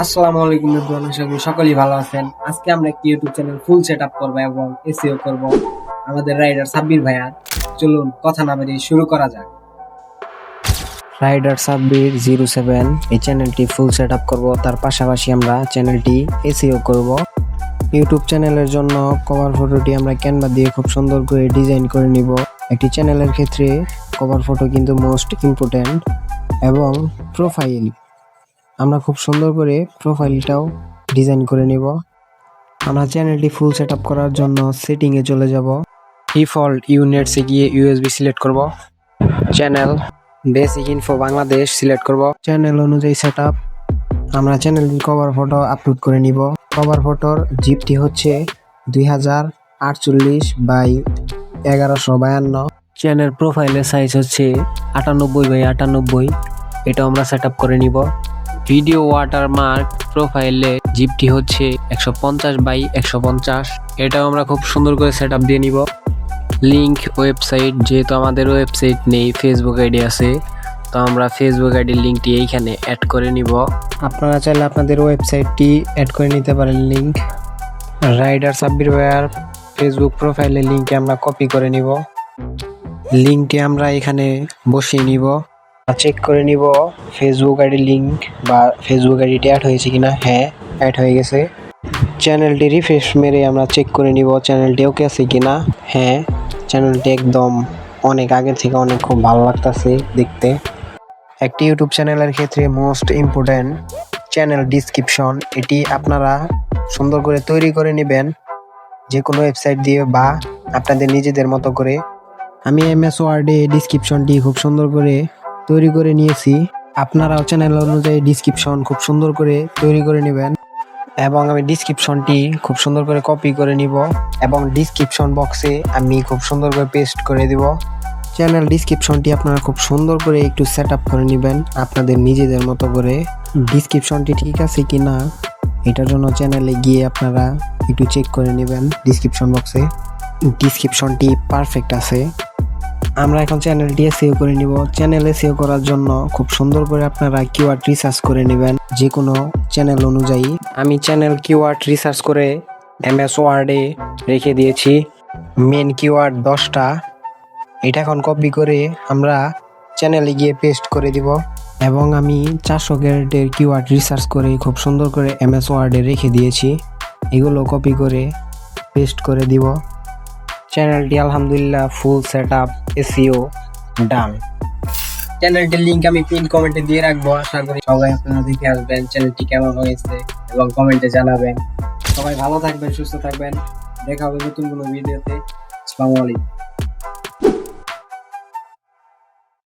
আসসালামু আলাইকুম এভরিওয়ান, আশা করি সকলেই ভালো আছেন। আজকে আমরা একটি ইউটিউব চ্যানেল ফুল সেটআপ করব এবং এসইও করব আমাদের রাইডার সাব্বির ভাইয়া। চলুন কথা না বাড়িয়ে শুরু করা যাক। রাইডার সাব্বির 07 এই চ্যানেলটি ফুল সেট আপ করবো। তার পাশাপাশি আমরা চ্যানেলটি এসইও করব। ইউটিউব চ্যানেলের জন্য কভার ফটোটি আমরা ক্যানভা দিয়ে খুব সুন্দর করে ডিজাইন করে নিব। একটি চ্যানেলের ক্ষেত্রে কভার ফটো কিন্তু মোস্ট ইম্পর্ট্যান্ট, এবং প্রোফাইল আমরা খুব সুন্দর করে প্রোফাইলটাও ডিজাইন করে নিব। আমরা চ্যানেলটি ফুল সেট আপ করার জন্য সেটিংয়ে চলে যাব। ডিফল্ট ইউনিটসে গিয়ে ইউএসবি সিলেক্ট করব। Channel basic info Bangladesh select করব। চ্যানেল অনুযায়ী সেটআপ আমরা চ্যানেলটির কভার ফটো আপলোড করে নিব। কভার ফটোর জিপটি হচ্ছে 2048 বাই 1152। চ্যানেল প্রোফাইলের সাইজ হচ্ছে 98 বাই 98। এটা আমরা সেটআপ করে নিব। ভিডিও ওয়াটারমার্ক প্রোফাইলে জিপটি হচ্ছে 150 বাই 150। এটাও আমরা খুব সুন্দর করে সেটআপ দিয়ে নিব। লিংক ওয়েবসাইট, যেহেতু আমাদের ওয়েবসাইট নেই, ফেসবুক আইডি আছে, তো আমরা ফেসবুক আইডির লিঙ্কটি এইখানে অ্যাড করে নিব। আপনারা চাইলে আপনাদের ওয়েবসাইটটি অ্যাড করে নিতে পারেন লিংক। রাইডার সাব্বির ভাইয়ার ফেসবুক প্রোফাইলের লিঙ্কটি আমরা কপি করে নিব। লিঙ্কটি আমরা এখানে বসিয়ে নিব। চেক করে নিব ফেসবুক আইডির লিঙ্ক বা ফেসবুক আইডিটি অ্যাড হয়েছে কিনা। হ্যাঁ, অ্যাড হয়ে গেছে। চ্যানেলটি রিফ্রেশ মেরে আমরা চেক করে নিব চ্যানেলটি ওকে আছে কিনা। হ্যাঁ, চ্যানেলটি একদম অনেক আগের থেকে অনেক খুব ভালো লাগতেছে দেখতে। একটি ইউটিউব চ্যানেলের ক্ষেত্রে মোস্ট ইম্পর্ট্যান্ট চ্যানেল ডিসক্রিপশন। এটি আপনারা সুন্দর করে তৈরি করে নেবেন যে কোনো ওয়েবসাইট দিয়ে বা আপনাদের নিজেদের মতো করে। আমি এমএস ওয়ার্ডে ডিসক্রিপশনটি খুব সুন্দর করে তৈরি করে নিয়েছি। আপনারাও চ্যানেল অনুযায়ী ডিসক্রিপশন খুব সুন্দর করে তৈরি করে নেবেন। এবং আমি ডিসক্রিপশনটি খুব সুন্দর করে কপি করে নিব এবং ডিসক্রিপশন বক্সে আমি খুব সুন্দর করে পেস্ট করে দিব। চ্যানেল ডিসক্রিপশনটি আপনারা খুব সুন্দর করে একটু সেট আপ করে নেবেন আপনাদের নিজেদের মতো করে। ডিসক্রিপশনটি ঠিক আছে কি না এটার জন্য চ্যানেলে গিয়ে আপনারা একটু চেক করে নেবেন ডিসক্রিপশন বক্সে। ডিসক্রিপশনটি পারফেক্ট আছে। আমরা এখন চ্যানেলটি এসইও করে নিব। চ্যানেল এসইও করার জন্য খুব সুন্দর করে আপনারা কিওয়ার্ড রিসার্চ করে নেবেন যে কোনো চ্যানেল অনুযায়ী। আমি চ্যানেল কিওয়ার্ড রিসার্চ করে এমএস ওয়ার্ডে রেখে দিয়েছি মেন কিওয়ার্ড 10টা। এটা এখন কপি করে আমরা চ্যানেলে গিয়ে পেস্ট করে দিব। এবং আমি 400 ক্যারেক্টারের কিওয়ার্ড রিসার্চ করে খুব সুন্দর করে এমএস ওয়ার্ডে রেখে দিয়েছি। এগুলো কপি করে পেস্ট করে দিব। চ্যানেলটি আলহামদুলিল্লাহ ফুল সেট আপ এসইও ডান। চ্যানেলটির লিংক আমি পিন কমেন্টে দিয়ে রাখবো। আশা করি সবাই আপনারা দেখে আসবেন চ্যানেলটি কেমন হয়েছে এবং কমেন্টে জানাবেন। সবাই ভালো থাকবেন, সুস্থ থাকবেন। দেখা হবে নতুন কোনো ভিডিওতে। আসসালামু আলাইকুম।